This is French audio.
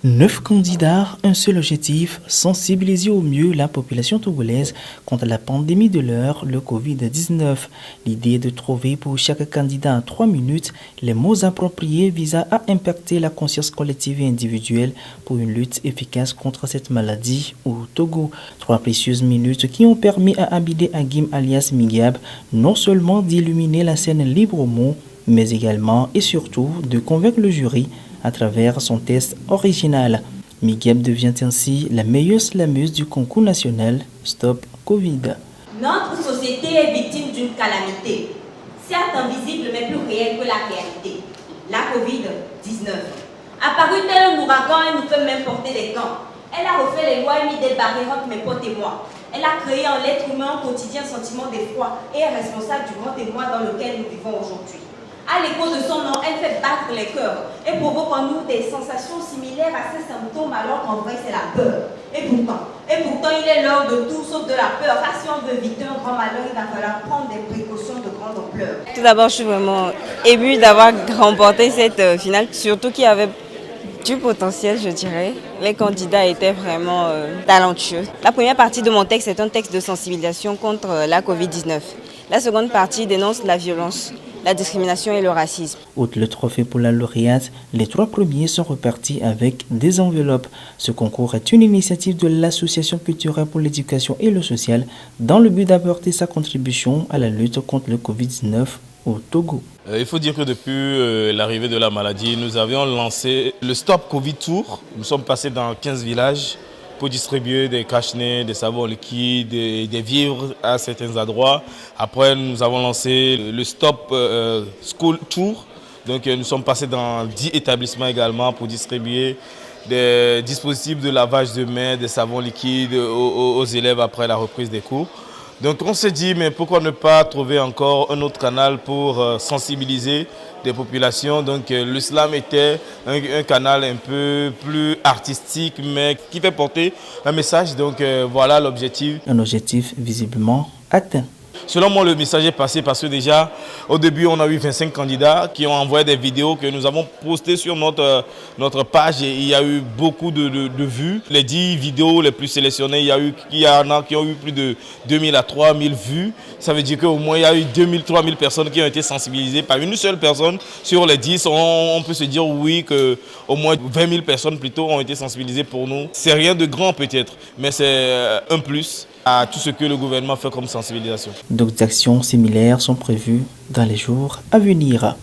9 candidats, un seul objectif, sensibiliser au mieux la population togolaise contre la pandémie de l'heure, le Covid-19. L'idée est de trouver pour chaque candidat en 3 minutes les mots appropriés visant à impacter la conscience collective et individuelle pour une lutte efficace contre cette maladie au Togo. 3 précieuses minutes qui ont permis à Abidé Agim alias Migab non seulement d'illuminer la scène librement, mais également et surtout de convaincre le jury à travers son test original. Migab devient ainsi la meilleure slameuse du concours national Stop Covid. Notre société est victime d'une calamité, certes invisible mais plus réelle que la réalité. La Covid-19. Apparue tel un ouragan, elle nous fait même porter des gants. Elle a refait les lois et mis des barrières entre mes potes et moi. Elle a créé en l'être humain un quotidien sentiment d'effroi et est responsable du grand émoi dans lequel nous vivons aujourd'hui. À l'écho de son nom, elle fait battre les cœurs et provoque en nous des sensations similaires à ces symptômes alors qu'en vrai c'est la peur. Et pourtant il est l'heure de tout sauf de la peur. Car si on veut éviter un grand malheur, il va falloir prendre des précautions de grande ampleur. Tout d'abord, je suis vraiment émue d'avoir remporté cette finale, surtout qu'il y avait du potentiel, je dirais. Les candidats étaient vraiment talentueux. La première partie de mon texte est un texte de sensibilisation contre la Covid-19. La seconde partie dénonce la violence, la discrimination et le racisme. Outre le trophée pour la lauréate, les 3 premiers sont repartis avec des enveloppes. Ce concours est une initiative de l'Association culturelle pour l'éducation et le social dans le but d'apporter sa contribution à la lutte contre le Covid-19 au Togo. Il faut dire que depuis l'arrivée de la maladie, nous avions lancé le Stop Covid Tour. Nous sommes passés dans 15 villages pour distribuer des cache-nez, des savons liquides, des vivres à certains endroits. Après, nous avons lancé le Stop School Tour. Donc, nous sommes passés dans 10 établissements également pour distribuer des dispositifs de lavage de mains, des savons liquides aux élèves après la reprise des cours. Donc on s'est dit, mais pourquoi ne pas trouver encore un autre canal pour sensibiliser des populations. Donc le slam était un canal un peu plus artistique, mais qui fait porter un message. Donc voilà l'objectif. Un objectif visiblement atteint. Selon moi, le message est passé parce que déjà, au début, on a eu 25 candidats qui ont envoyé des vidéos que nous avons postées sur notre page et il y a eu beaucoup de vues. Les 10 vidéos les plus sélectionnées, il y en a qui ont eu plus de 2000 à 3000 vues. Ça veut dire qu'au moins, il y a eu 2000, 3000 personnes qui ont été sensibilisées par une seule personne. Sur les 10, on peut se dire oui qu'au moins 20 000 personnes plutôt ont été sensibilisées pour nous. C'est rien de grand peut-être, mais c'est un plus à tout ce que le gouvernement fait comme sensibilisation. D'autres actions similaires sont prévues dans les jours à venir.